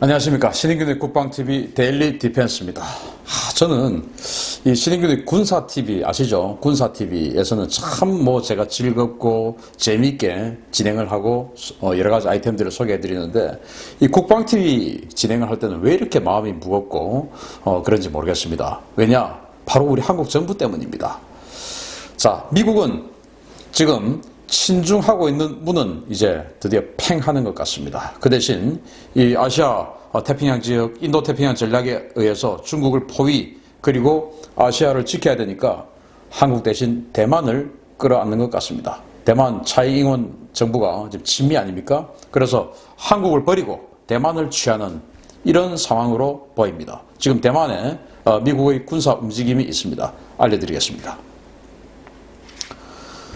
안녕하십니까. 신인균의 국방TV 데일리 디펜스입니다. 저는 이 신인균의 군사TV 아시죠? 군사TV에서는 참 제가 즐겁고 재미있게 진행을 하고 여러 가지 아이템들을 소개해 드리는데 이 국방TV 진행을 할 때는 왜 이렇게 마음이 무겁고 그런지 모르겠습니다. 왜냐? 바로 우리 한국 정부 때문입니다. 자, 미국은 지금 친중하고 있는 문은 이제 드디어 팽하는 것 같습니다. 그 대신 이 아시아 태평양 지역 인도태평양 전략에 의해서 중국을 포위 그리고 아시아를 지켜야 되니까 한국 대신 대만을 끌어안는 것 같습니다. 대만 차이잉원 정부가 지금 친미 아닙니까? 그래서 한국을 버리고 대만을 취하는 이런 상황으로 보입니다. 지금 대만에 미국의 군사 움직임이 있습니다. 알려드리겠습니다.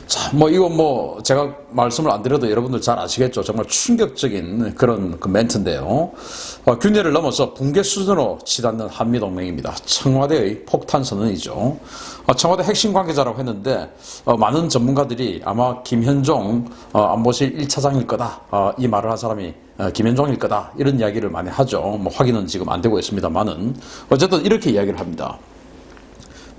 자, 이거 제가 말씀을 안 드려도 여러분들 잘 아시겠죠? 정말 충격적인 그런 멘트인데요. 균열을 넘어서 붕괴 수준으로 치닫는 한미동맹입니다. 청와대의 폭탄 선언이죠. 청와대 핵심 관계자라고 했는데, 많은 전문가들이 아마 김현종 안보실 1차장일 거다. 이 말을 한 사람이 김현종일 거다. 이런 이야기를 많이 하죠. 확인은 지금 안 되고 있습니다만은. 어쨌든 이렇게 이야기를 합니다.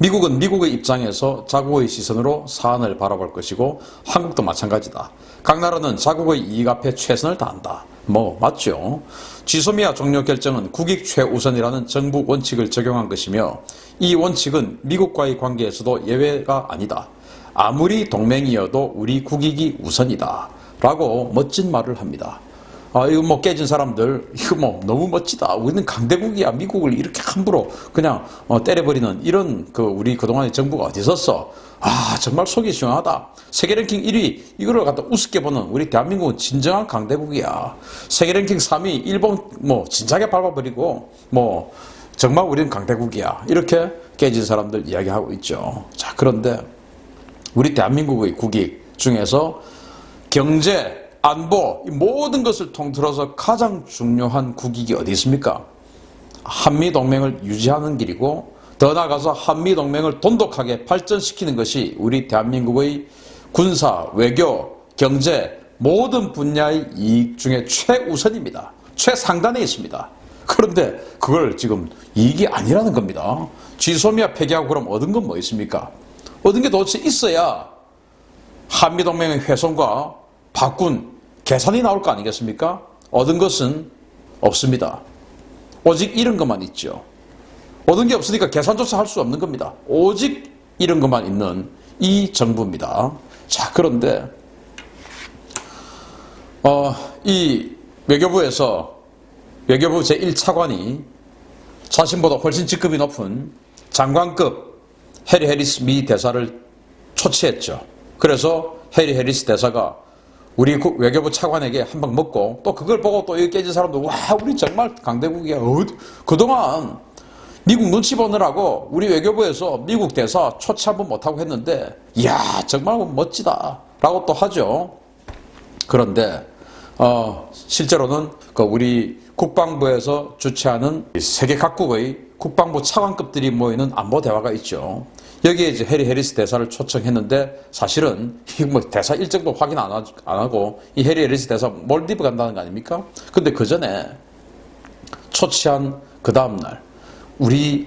미국은 미국의 입장에서 자국의 시선으로 사안을 바라볼 것이고 한국도 마찬가지다. 각 나라는 자국의 이익 앞에 최선을 다한다. 맞죠. 지소미아 종료 결정은 국익 최우선이라는 정부 원칙을 적용한 것이며 이 원칙은 미국과의 관계에서도 예외가 아니다. 아무리 동맹이어도 우리 국익이 우선이다. 라고 멋진 말을 합니다. 이거 깨진 사람들, 이거 너무 멋지다. 우리는 강대국이야. 미국을 이렇게 함부로 그냥 때려버리는 이런 우리 그동안의 정부가 어디 있었어? 정말 속이 시원하다. 세계 랭킹 1위, 이거를 갖다 우습게 보는 우리 대한민국은 진정한 강대국이야. 세계 랭킹 3위, 일본 진작에 밟아버리고, 정말 우리는 강대국이야. 이렇게 깨진 사람들 이야기하고 있죠. 자, 그런데 우리 대한민국의 국익 중에서 경제, 안보, 이 모든 것을 통틀어서 가장 중요한 국익이 어디 있습니까? 한미동맹을 유지하는 길이고 더 나아가서 한미동맹을 돈독하게 발전시키는 것이 우리 대한민국의 군사, 외교, 경제 모든 분야의 이익 중에 최우선입니다. 최상단에 있습니다. 그런데 그걸 지금 이익이 아니라는 겁니다. 지소미아 폐기하고 그럼 얻은 건 뭐 있습니까? 얻은 게 도대체 있어야 한미동맹의 훼손과 바꾼 계산이 나올 거 아니겠습니까? 얻은 것은 없습니다. 오직 잃은 것만 있죠. 얻은 게 없으니까 계산조차 할 수 없는 겁니다. 오직 잃은 것만 있는 이 정부입니다. 자, 그런데 이 외교부에서 외교부 제1차관이 자신보다 훨씬 직급이 높은 장관급 해리 해리스 미 대사를 초치했죠. 그래서 해리 해리스 대사가 우리 외교부 차관에게 한 방 먹고 또 그걸 보고 또 여기 깨진 사람도 와 우리 정말 강대국이야. 그동안 미국 눈치 보느라고 우리 외교부에서 미국 대사 초치 한 번 못하고 했는데 이야 정말 멋지다 라고 또 하죠. 그런데 실제로는 우리 국방부에서 주최하는 세계 각국의 국방부 차관급들이 모이는 안보 대화가 있죠. 여기에 이제 해리 해리스 대사를 초청했는데 사실은 대사 일정도 확인 안 하고 이 해리 해리스 대사 몰디브 간다는 거 아닙니까? 근데 그 전에 초치한 그 다음날 우리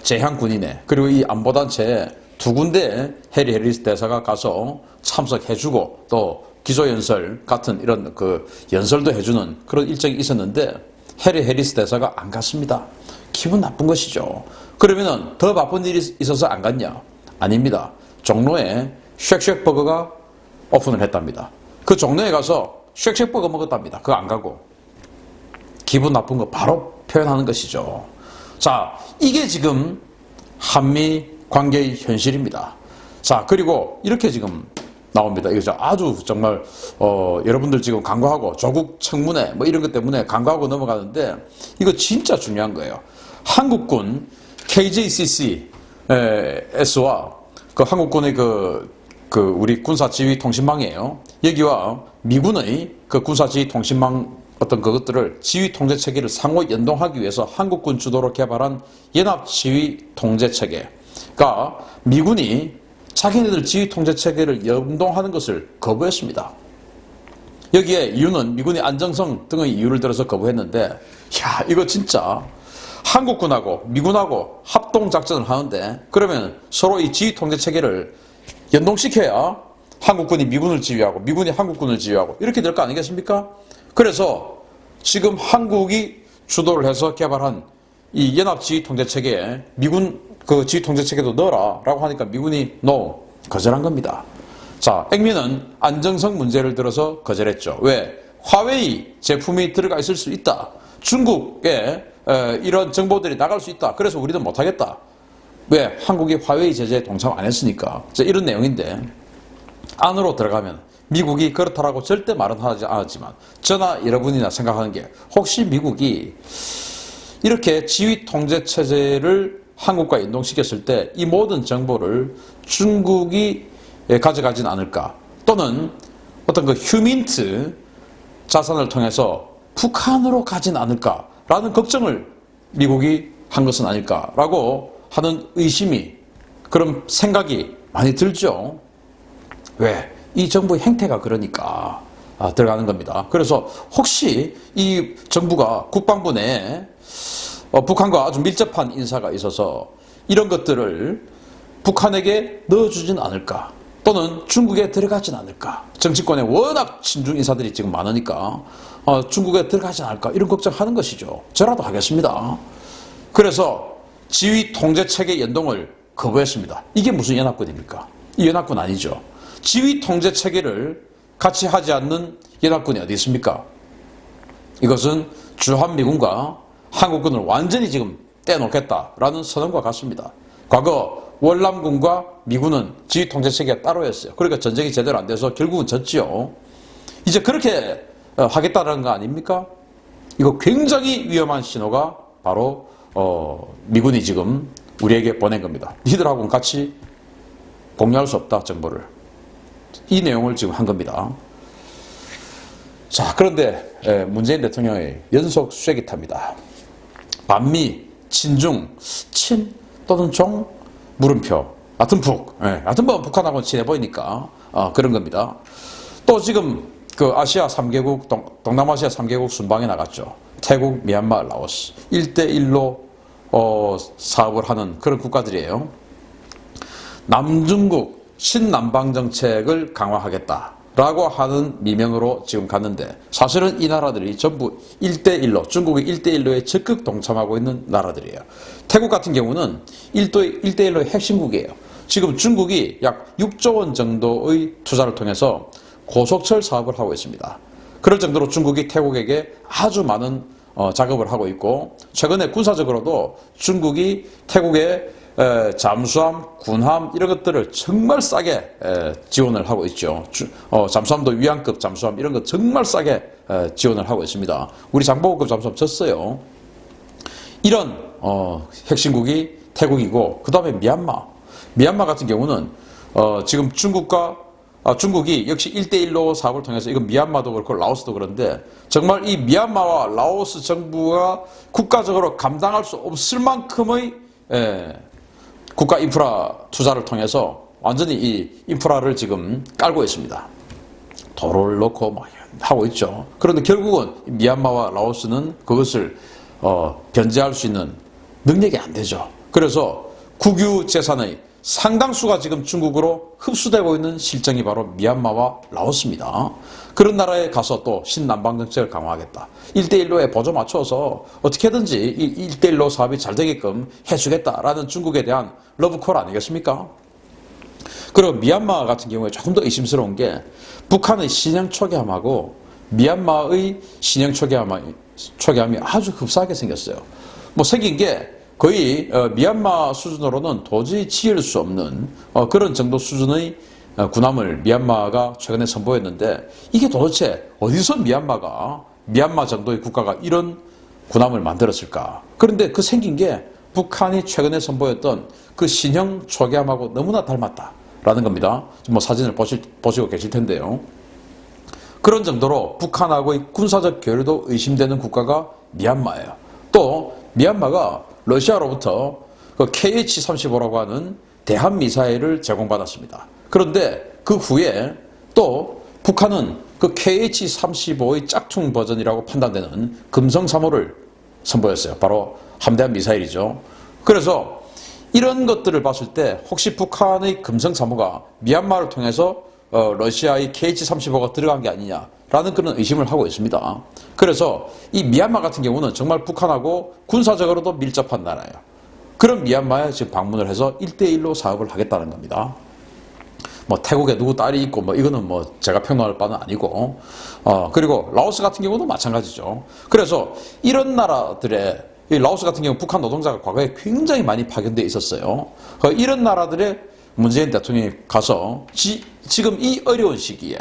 제향군인회 그리고 이 안보단체에 두 군데 해리 해리스 대사가 가서 참석해주고 또 기조연설 같은 이런 연설도 해주는 그런 일정이 있었는데 해리 해리스 대사가 안 갔습니다. 기분 나쁜 것이죠. 그러면은 더 바쁜 일이 있어서 안 갔냐? 아닙니다. 종로에 쉑쉑버거가 오픈을 했답니다. 그 종로에 가서 쉑쉑버거 먹었답니다. 그거 안 가고. 기분 나쁜 거 바로 표현하는 것이죠. 자, 이게 지금 한미 관계의 현실입니다. 자, 그리고 이렇게 지금 나옵니다. 이거 아주 정말 여러분들 지금 간과하고 조국 청문회 이런 것 때문에 간과하고 넘어가는데 이거 진짜 중요한 거예요. 한국군 KJCCS와 한국군의 우리 군사지휘통신망이에요. 여기와 미군의 군사지휘통신망 그것들을 지휘 통제 체계를 상호 연동하기 위해서 한국군 주도로 개발한 연합 지휘 통제 체계가 미군이 자기네들 지휘 통제 체계를 연동하는 것을 거부했습니다. 여기에 이유는 미군이 안정성 등의 이유를 들어서 거부했는데, 야, 이거 진짜 한국군하고 미군하고 합동작전을 하는데, 그러면 서로 이 지휘통제체계를 연동시켜야 한국군이 미군을 지휘하고 미군이 한국군을 지휘하고 이렇게 될 거 아니겠습니까? 그래서 지금 한국이 주도를 해서 개발한 이 연합지휘통제체계에 미군 그 지휘통제체계도 넣어라 라고 하니까 미군이 NO, 거절한 겁니다. 자, 액면은 안정성 문제를 들어서 거절했죠. 왜? 화웨이 제품이 들어가 있을 수 있다. 중국에 이런 정보들이 나갈 수 있다. 그래서 우리는 못하겠다. 왜? 한국이 화웨이 제재에 동참 안 했으니까. 자, 이런 내용인데 안으로 들어가면 미국이 그렇다라고 절대 말은 하지 않았지만 저나 여러분이나 생각하는 게 혹시 미국이 이렇게 지휘 통제 체제를 한국과 연동시켰을 때 이 모든 정보를 중국이 가져가진 않을까, 또는 어떤 그 휴민트 자산을 통해서 북한으로 가진 않을까라는 걱정을 미국이 한 것은 아닐까라고 하는 의심이, 그런 생각이 많이 들죠. 왜? 이 정부의 행태가 그러니까 들어가는 겁니다. 그래서 혹시 이 정부가 국방부 내에 북한과 아주 밀접한 인사가 있어서 이런 것들을 북한에게 넣어주진 않을까, 또는 중국에 들어가진 않을까, 정치권에 워낙 친중 인사들이 지금 많으니까 중국에 들어가진 않을까 이런 걱정하는 것이죠. 저라도 하겠습니다. 그래서 지휘 통제체계 연동을 거부했습니다. 이게 무슨 연합군입니까? 이 연합군 아니죠. 지휘 통제체계를 같이 하지 않는 연합군이 어디 있습니까? 이것은 주한미군과 한국군을 완전히 지금 떼놓겠다라는 선언과 같습니다. 과거 월남군과 미군은 지휘통제체계가 따로였어요. 그러니까 전쟁이 제대로 안 돼서 결국은 졌지요. 이제 그렇게 하겠다는 거 아닙니까? 이거 굉장히 위험한 신호가 바로 미군이 지금 우리에게 보낸 겁니다. 니들하고는 같이 공유할 수 없다, 정보를. 이 내용을 지금 한 겁니다. 자, 그런데 문재인 대통령의 연속 쐐기탑니다. 반미, 친중, 친 또는 종, 물음표, 하여튼 북. 하여튼 뭐 북한하고는 친해 보이니까 그런 겁니다. 또 지금 그 아시아 3개국, 동남아시아 3개국 순방에 나갔죠. 태국, 미얀마, 라오스. 1대1로 사업을 하는 그런 국가들이에요. 남중국 신남방 정책을 강화하겠다라고 하는 미명으로 지금 갔는데, 사실은 이 나라들이 전부 1대1로, 중국의 1대1로에 적극 동참하고 있는 나라들이에요. 태국 같은 경우는 1대1로의 핵심국이에요. 지금 중국이 약 6조 원 정도의 투자를 통해서 고속철 사업을 하고 있습니다. 그럴 정도로 중국이 태국에게 아주 많은 작업을 하고 있고, 최근에 군사적으로도 중국이 태국에 잠수함, 군함 이런 것들을 정말 싸게 지원을 하고 있죠. 잠수함도 위안급 잠수함 이런 거 정말 싸게 지원을 하고 있습니다. 우리 장보고급 잠수함 졌어요. 이런 핵심국이 태국이고, 그 다음에 미얀마 같은 경우는 지금 중국이 역시 1대1로 사업을 통해서, 이건 미얀마도 그렇고 라오스도 그런데, 정말 이 미얀마와 라오스 정부가 국가적으로 감당할 수 없을 만큼의 국가 인프라 투자를 통해서 완전히 이 인프라를 지금 깔고 있습니다. 도로를 놓고 막 하고 있죠. 그런데 결국은 미얀마와 라오스는 그것을 변제할 수 있는 능력이 안 되죠. 그래서 국유 재산의 상당수가 지금 중국으로 흡수되고 있는 실정이 바로 미얀마와 라오스입니다. 그런 나라에 가서 또 신남방 정책을 강화하겠다. 1대1로에 보조 맞춰서 어떻게든지 이 1대1로 사업이 잘 되게끔 해주겠다라는 중국에 대한 러브콜 아니겠습니까? 그리고 미얀마 같은 경우에 조금 더 의심스러운 게, 북한의 신형 초계함하고 미얀마의 신형 초계함이 아주 흡사하게 생겼어요. 뭐 생긴 게 거의 미얀마 수준으로는 도저히 지을 수 없는 그런 정도 수준의 군함을 미얀마가 최근에 선보였는데, 이게 도대체 어디서 미얀마 정도의 국가가 이런 군함을 만들었을까? 그런데 그 생긴 게 북한이 최근에 선보였던 그 신형 초계함하고 너무나 닮았다라는 겁니다. 뭐 사진을 보시고 계실 텐데요. 그런 정도로 북한하고의 군사적 교류도 의심되는 국가가 미얀마예요. 또 미얀마가 러시아로부터 그 KH-35라고 하는 대한미사일을 제공받았습니다. 그런데 그 후에 또 북한은 그 KH-35의 짝퉁 버전이라고 판단되는 금성 3호를 선보였어요. 바로 함대한 미사일이죠. 그래서 이런 것들을 봤을 때 혹시 북한의 금성 3호가 미얀마를 통해서 러시아의 KH-35가 들어간 게 아니냐라는 그런 의심을 하고 있습니다. 그래서 이 미얀마 같은 경우는 정말 북한하고 군사적으로도 밀접한 나라예요. 그런 미얀마에 지금 방문을 해서 1대1로 사업을 하겠다는 겁니다. 뭐 태국에 누구 딸이 있고 뭐 이거는 뭐 제가 평론할 바는 아니고 그리고 라오스 같은 경우도 마찬가지죠. 그래서 이런 나라들의 이 라오스 같은 경우 북한 노동자가 과거에 굉장히 많이 파견되어 있었어요. 이런 나라들의 문재인 대통령이 가서 지금 이 어려운 시기에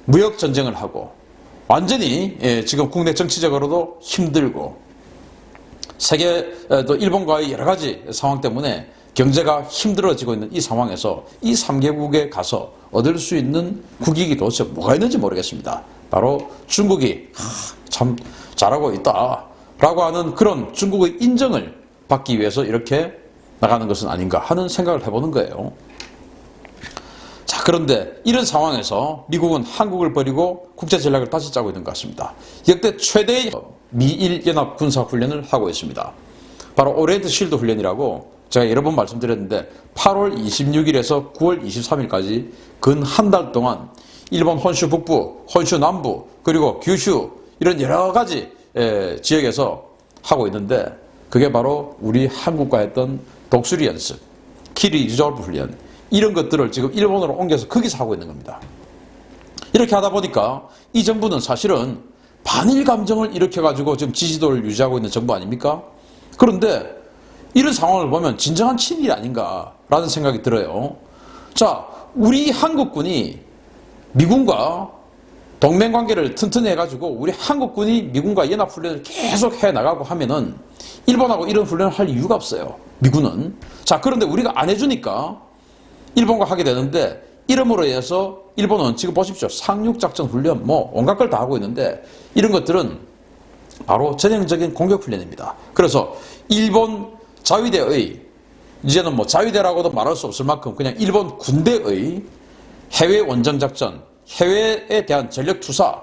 무역 전쟁을 하고 완전히 지금 국내 정치적으로도 힘들고 세계 또 일본과의 여러 가지 상황 때문에 경제가 힘들어지고 있는 이 상황에서 이 3개국에 가서 얻을 수 있는 국익이 도대체 뭐가 있는지 모르겠습니다. 바로 중국이 참 잘하고 있다라고 하는 그런 중국의 인정을 받기 위해서 이렇게 나가는 것은 아닌가 하는 생각을 해보는 거예요. 자, 그런데 이런 상황에서 미국은 한국을 버리고 국제 전략을 다시 짜고 있는 것 같습니다. 역대 최대의 미일 연합 군사 훈련을 하고 있습니다. 바로 오리엔트 실드 훈련이라고 제가 여러 번 말씀드렸는데 8월 26일에서 9월 23일까지 근 한 달 동안 일본 혼슈 북부, 혼슈 남부, 그리고 규슈 이런 여러 가지 지역에서 하고 있는데 그게 바로 우리 한국과 했던 독수리 연습, 키리 리저브 훈련 이런 것들을 지금 일본으로 옮겨서 거기서 하고 있는 겁니다. 이렇게 하다 보니까 이 정부는 사실은 반일 감정을 일으켜가지고 지금 지지도를 유지하고 있는 정부 아닙니까? 그런데 이런 상황을 보면 진정한 친일이 아닌가라는 생각이 들어요. 자, 우리 한국군이 미군과 동맹관계를 튼튼히 해가지고 우리 한국군이 미군과 연합훈련을 계속 해나가고 하면은 일본하고 이런 훈련을 할 이유가 없어요. 미군은. 자, 그런데 우리가 안 해주니까 일본과 하게 되는데 이름으로 인해서 일본은 지금 보십시오. 상륙작전 훈련 뭐 온갖 걸 다 하고 있는데 이런 것들은 바로 전형적인 공격훈련입니다. 그래서 일본 자위대의 이제는 뭐 자위대라고도 말할 수 없을 만큼 그냥 일본 군대의 해외 원정작전, 해외에 대한 전력투사,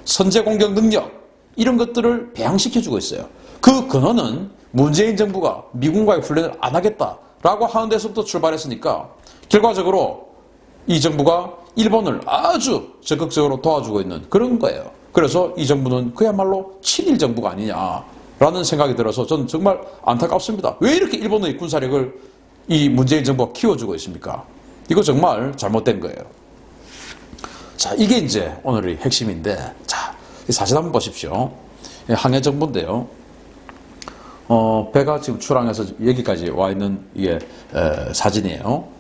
선제공격 능력 이런 것들을 배양시켜주고 있어요. 그 근원은 문재인 정부가 미군과의 훈련을 안 하겠다라고 하는 데서부터 출발했으니까 결과적으로 이 정부가 일본을 아주 적극적으로 도와주고 있는 그런 거예요. 그래서 이 정부는 그야말로 친일 정부가 아니냐라는 생각이 들어서 저는 정말 안타깝습니다. 왜 이렇게 일본의 군사력을 이 문재인 정부가 키워주고 있습니까? 이거 정말 잘못된 거예요. 자, 이게 이제 오늘의 핵심인데, 자, 이 사진 한번 보십시오. 항해 정보인데요. 배가 지금 출항해서 여기까지 와 있는 이게 사진이에요.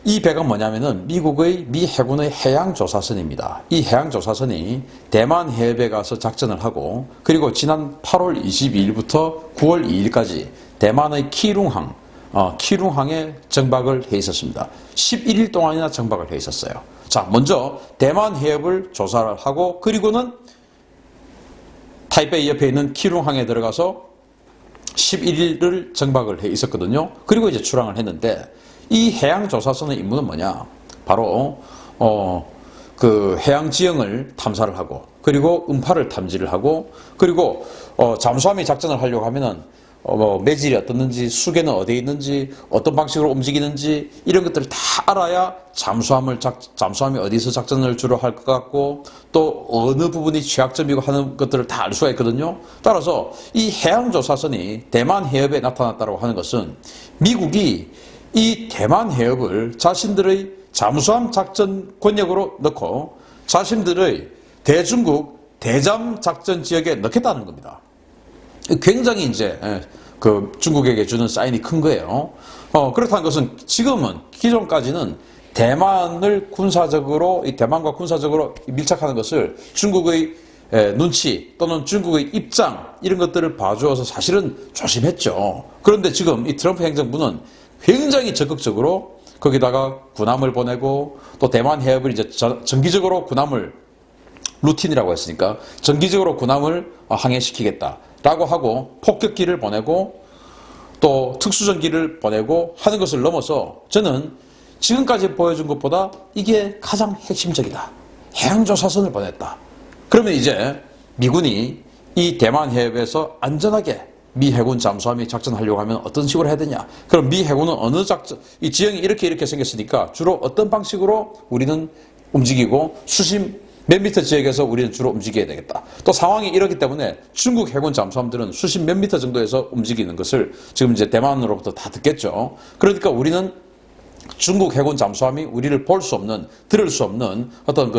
이 배가 뭐냐면은 미국의 미 해군의 해양조사선입니다. 이 해양조사선이 대만 해협에 가서 작전을 하고 그리고 지난 8월 22일부터 9월 2일까지 대만의 키룽항에 정박을 해 있었습니다. 11일 동안이나 정박을 해 있었어요. 자, 먼저 대만 해협을 조사를 하고 그리고는 타이베이 옆에 있는 키룽항에 들어가서 11일을 정박을 해 있었거든요. 그리고 이제 출항을 했는데 이 해양조사선의 임무는 뭐냐? 바로 그 해양 지형을 탐사를 하고 그리고 음파를 탐지를 하고 그리고 잠수함이 작전을 하려고 하면은 매질이 어떻는지 수계는 어디에 있는지 어떤 방식으로 움직이는지 이런 것들을 다 알아야 잠수함이 어디서 작전을 주로 할 것 같고 또 어느 부분이 취약점이고 하는 것들을 다 알 수가 있거든요. 따라서 이 해양조사선이 대만 해협에 나타났다고 하는 것은 미국이 이 대만 해협을 자신들의 잠수함 작전 권역으로 넣고 자신들의 대중국 대잠 작전 지역에 넣겠다는 겁니다. 굉장히 이제 그 중국에게 주는 사인이 큰 거예요. 그렇다는 것은 지금은 기존까지는 대만을 군사적으로 이 대만과 군사적으로 밀착하는 것을 중국의 눈치 또는 중국의 입장 이런 것들을 봐주어서 사실은 조심했죠. 그런데 지금 이 트럼프 행정부는 굉장히 적극적으로 거기다가 군함을 보내고 또 대만 해협을 이제 정기적으로 군함을 루틴이라고 했으니까 정기적으로 군함을 항해시키겠다라고 하고 폭격기를 보내고 또 특수전기를 보내고 하는 것을 넘어서 저는 지금까지 보여준 것보다 이게 가장 핵심적이다. 해양조사선을 보냈다. 그러면 이제 미군이 이 대만 해협에서 안전하게 미 해군 잠수함이 작전하려고 하면 어떤 식으로 해야 되냐? 그럼 미 해군은 어느 작전, 이 지형이 이렇게 생겼으니까 주로 어떤 방식으로 우리는 움직이고 수심 몇 미터 지역에서 우리는 주로 움직여야 되겠다. 또 상황이 이렇기 때문에 중국 해군 잠수함들은 수심 몇 미터 정도에서 움직이는 것을 지금 이제 대만으로부터 다 듣겠죠. 그러니까 우리는 중국 해군 잠수함이 우리를 볼 수 없는, 들을 수 없는 어떤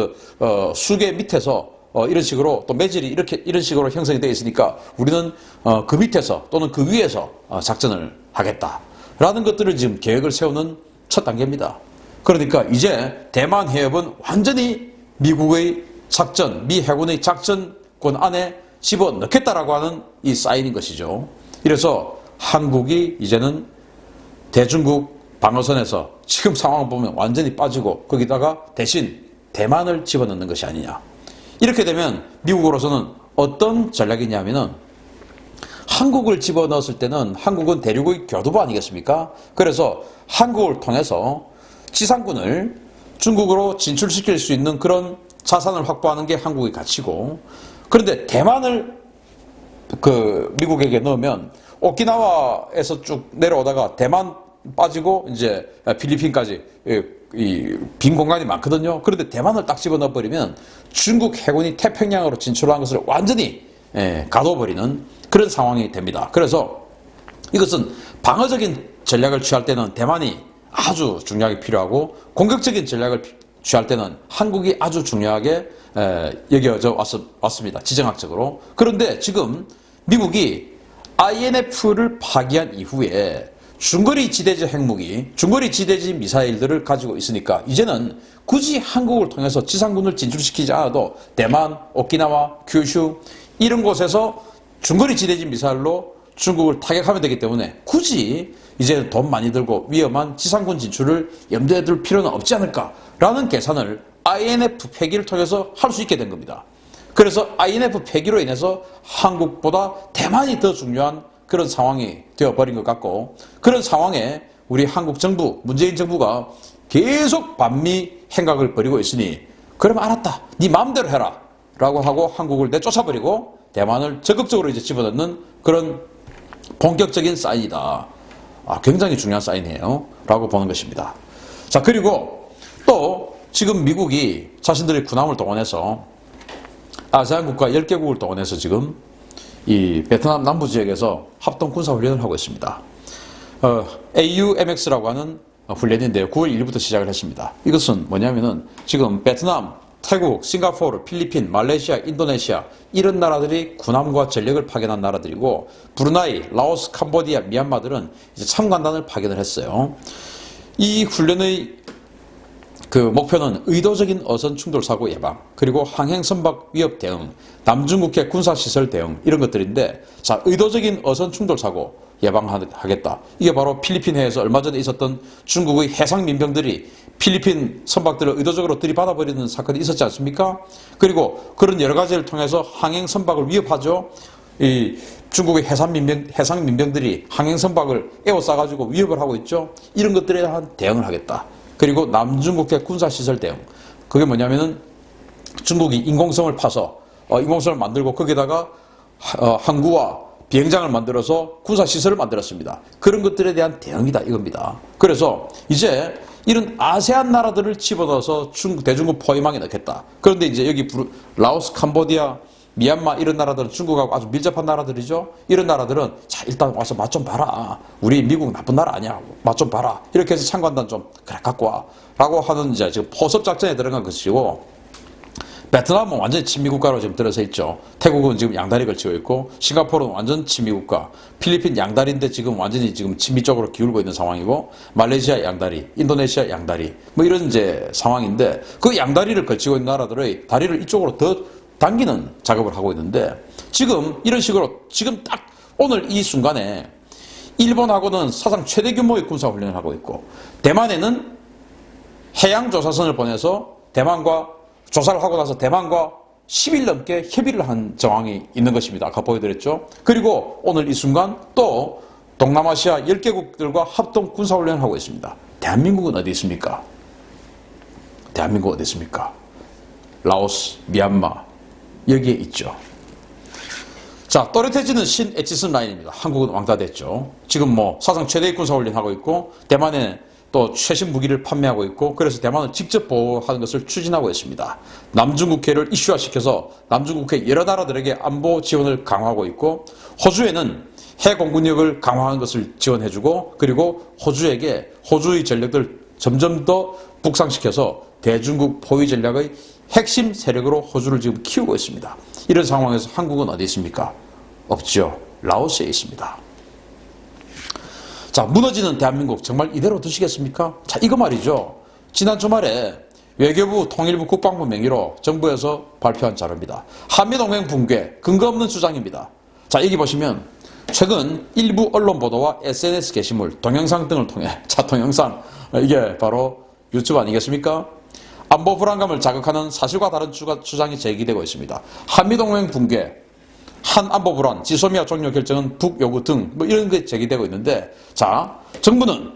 수계 밑에서 이런 식으로 또 매질이 이런 식으로 형성이 되어 있으니까 우리는 그 밑에서 또는 그 위에서 작전을 하겠다라는 것들을 지금 계획을 세우는 첫 단계입니다. 그러니까 이제 대만 해협은 완전히 미국의 작전, 미 해군의 작전권 안에 집어넣겠다라고 하는 이 사인인 것이죠. 이래서 한국이 이제는 대중국 방어선에서 지금 상황을 보면 완전히 빠지고 거기다가 대신 대만을 집어넣는 것이 아니냐. 이렇게 되면 미국으로서는 어떤 전략이냐면은 한국을 집어넣었을 때는 한국은 대륙의 교두보 아니겠습니까? 그래서 한국을 통해서 지상군을 중국으로 진출시킬 수 있는 그런 자산을 확보하는 게 한국의 가치고, 그런데 대만을 미국에게 넣으면 오키나와에서 쭉 내려오다가 대만 빠지고 이제 필리핀까지 이 빈 공간이 많거든요. 그런데 대만을 딱 집어넣어 버리면 중국 해군이 태평양으로 진출한 것을 완전히 가둬버리는 그런 상황이 됩니다. 그래서 이것은 방어적인 전략을 취할 때는 대만이 아주 중요하게 필요하고, 공격적인 전략을 취할 때는 한국이 아주 중요하게 여겨져 왔습니다. 지정학적으로. 그런데 지금 미국이 INF를 파기한 이후에 중거리 지대지 핵무기, 중거리 지대지 미사일들을 가지고 있으니까 이제는 굳이 한국을 통해서 지상군을 진출시키지 않아도 대만, 오키나와, 큐슈 이런 곳에서 중거리 지대지 미사일로 중국을 타격하면 되기 때문에 굳이 이제 돈 많이 들고 위험한 지상군 진출을 염두에 둘 필요는 없지 않을까라는 계산을 INF 폐기를 통해서 할 수 있게 된 겁니다. 그래서 INF 폐기로 인해서 한국보다 대만이 더 중요한 그런 상황이 되어버린 것 같고, 그런 상황에 우리 한국 정부, 문재인 정부가 계속 반미 행각을 벌이고 있으니 그럼 알았다, 네 마음대로 해라 라고 하고 한국을 내쫓아버리고 대만을 적극적으로 이제 집어넣는 그런 본격적인 사인이다. 굉장히 중요한 사인이에요 라고 보는 것입니다. 자, 그리고 또 지금 미국이 자신들의 군함을 동원해서 아세안 국가 10개국을 동원해서 지금 이 베트남 남부 지역에서 합동 군사 훈련을 하고 있습니다. AUMX라고 하는 훈련인데요. 9월 1일부터 시작을 했습니다. 이것은 뭐냐면은 지금 베트남, 태국, 싱가포르, 필리핀, 말레이시아, 인도네시아 이런 나라들이 군함과 전력을 파견한 나라들이고, 브루나이, 라오스, 캄보디아, 미얀마들은 이제 참관단을 파견을 했어요. 이 훈련의 목표는 의도적인 어선 충돌 사고 예방, 그리고 항행 선박 위협 대응, 남중국해 군사시설 대응 이런 것들인데, 자, 의도적인 어선 충돌 사고 예방하겠다. 이게 바로 필리핀 해에서 얼마 전에 있었던 중국의 해상 민병들이 필리핀 선박들을 의도적으로 들이받아버리는 사건이 있었지 않습니까? 그리고 그런 여러 가지를 통해서 항행 선박을 위협하죠. 이 중국의 해상 민병들이 항행 선박을 에워싸가지고 위협을 하고 있죠. 이런 것들에 대한 대응을 하겠다. 그리고 남중국해 군사시설 대응. 그게 뭐냐면은 중국이 인공섬을 파서 인공섬을 만들고 거기다가 항구와 비행장을 만들어서 군사시설을 만들었습니다. 그런 것들에 대한 대응이다 이겁니다. 그래서 이제 이런 아세안 나라들을 집어넣어서 대중국 포위망에 넣겠다. 그런데 이제 여기 라오스, 캄보디아, 미얀마 이런 나라들은 중국하고 아주 밀접한 나라들이죠. 이런 나라들은 자, 일단 와서 맛 좀 봐라. 우리 미국 나쁜 나라 아니야. 맛 좀 봐라. 이렇게 해서 참관단 좀 그래 갖고 와 라고 하는 이제 지금 포섭 작전에 들어간 것이고, 베트남은 완전히 친미국가로 지금 들어서 있죠. 태국은 지금 양다리 걸치고 있고, 싱가포르는 완전 친미국가, 필리핀 양다리인데 지금 완전히 지금 친미 쪽으로 기울고 있는 상황이고, 말레이시아 양다리, 인도네시아 양다리 뭐 이런 이제 상황인데, 그 양다리를 걸치고 있는 나라들의 다리를 이쪽으로 더 당기는 작업을 하고 있는데, 지금 이런 식으로 지금 딱 오늘 이 순간에 일본하고는 사상 최대 규모의 군사훈련을 하고 있고, 대만에는 해양조사선을 보내서 대만과 조사를 하고 나서 대만과 10일 넘게 협의를 한 정황이 있는 것입니다. 아까 보여드렸죠. 그리고 오늘 이 순간 또 동남아시아 10개국들과 합동 군사훈련을 하고 있습니다. 대한민국은 어디 있습니까? 대한민국 어디 있습니까? 라오스, 미얀마 여기에 있죠. 자, 또렷해지는 신에치슨 라인입니다. 한국은 왕따됐죠. 지금 뭐 사상 최대의 군사훈련 하고 있고 대만에 또 최신 무기를 판매하고 있고 그래서 대만을 직접 보호하는 것을 추진하고 있습니다. 남중국해를 이슈화시켜서 남중국해 여러 나라들에게 안보 지원을 강화하고 있고 호주에는 해공군력을 강화하는 것을 지원해주고 그리고 호주에게 호주의 전력들 점점 더 북상시켜서 대중국 포위 전략의 핵심 세력으로 호주를 지금 키우고 있습니다. 이런 상황에서 한국은 어디 있습니까? 없죠. 라오스에 있습니다. 자, 무너지는 대한민국 정말 이대로 두시겠습니까? 자, 이거 말이죠. 지난 주말에 외교부 통일부 국방부 명의로 정부에서 발표한 자료입니다. 한미동맹 붕괴 근거 없는 주장입니다. 자, 여기 보시면 최근 일부 언론 보도와 SNS 게시물, 동영상 등을 통해 자, 동영상 이게 바로 유튜브 아니겠습니까? 안보 불안감을 자극하는 사실과 다른 주장이 제기되고 있습니다. 한미동맹 붕괴, 한안보 불안, 지소미아 종료 결정은 북요구 등 뭐 이런 게 제기되고 있는데 자, 정부는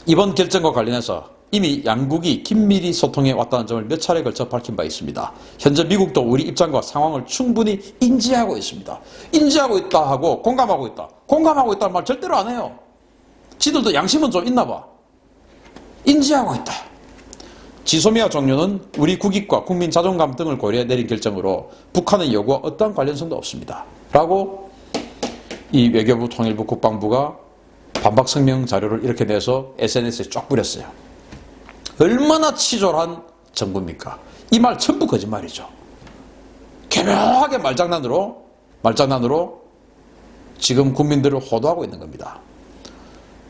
이번 결정과 관련해서 이미 양국이 긴밀히 소통해 왔다는 점을 몇 차례 걸쳐 밝힌 바 있습니다. 현재 미국도 우리 입장과 상황을 충분히 인지하고 있습니다. 인지하고 있다 하고 공감하고 있다. 공감하고 있다는 말 절대로 안 해요. 지들도 양심은 좀 있나 봐. 인지하고 있다. 지소미아 종료는 우리 국익과 국민 자존감 등을 고려해 내린 결정으로 북한의 요구와 어떠한 관련성도 없습니다. 라고 이 외교부 통일부 국방부가 반박 성명 자료를 이렇게 내서 SNS에 쫙 뿌렸어요. 얼마나 치졸한 정부입니까? 이 말 전부 거짓말이죠. 교묘하게 말장난으로 지금 국민들을 호도하고 있는 겁니다.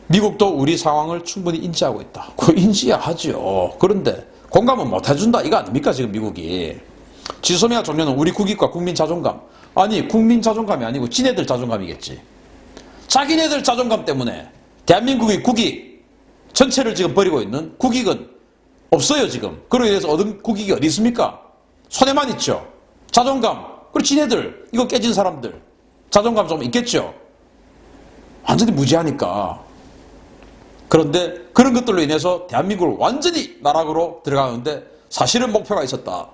미국도 우리 상황을 충분히 인지하고 있다. 그거 인지해야 하죠. 그런데 공감은 못 해준다. 이거 아닙니까? 지금 미국이. 지소미아 종료는 우리 국익과 국민 자존감. 아니, 국민 자존감이 아니고 지네들 자존감이겠지. 자기네들 자존감 때문에 대한민국의 국익 전체를 지금 버리고 있는 국익은 없어요, 지금. 그로 인해서 얻은 국익이 어디 있습니까? 손해만 있죠. 자존감. 그리고 지네들, 이거 깨진 사람들. 자존감 좀 있겠죠. 완전히 무지하니까. 그런데 그런 것들로 인해서 대한민국을 완전히 나락으로 들어가는데 사실은 목표가 있었다.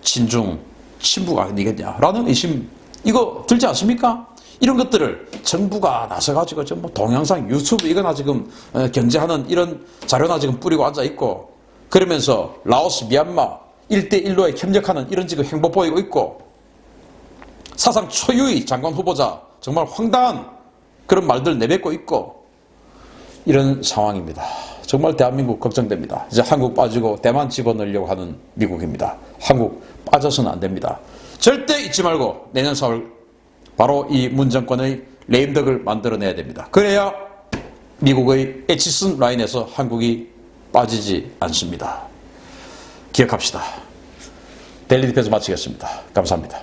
친중, 친북 아니겠냐라는 의심, 이거 들지 않습니까? 이런 것들을 정부가 나서가지고 뭐 동영상, 유튜브 이거나 지금 경제하는 이런 자료나 지금 뿌리고 앉아있고 그러면서 라오스, 미얀마 1대1로에 협력하는 이런 지금 행보 보이고 있고 사상 초유의 장관 후보자 정말 황당한 그런 말들 내뱉고 있고 이런 상황입니다. 정말 대한민국 걱정됩니다. 이제 한국 빠지고 대만 집어넣으려고 하는 미국입니다. 한국 빠져서는 안 됩니다. 절대 잊지 말고 내년 4월 바로 이 문 정권의 레임덕을 만들어내야 됩니다. 그래야 미국의 에치슨 라인에서 한국이 빠지지 않습니다. 기억합시다. 데일리 디펜스 마치겠습니다. 감사합니다.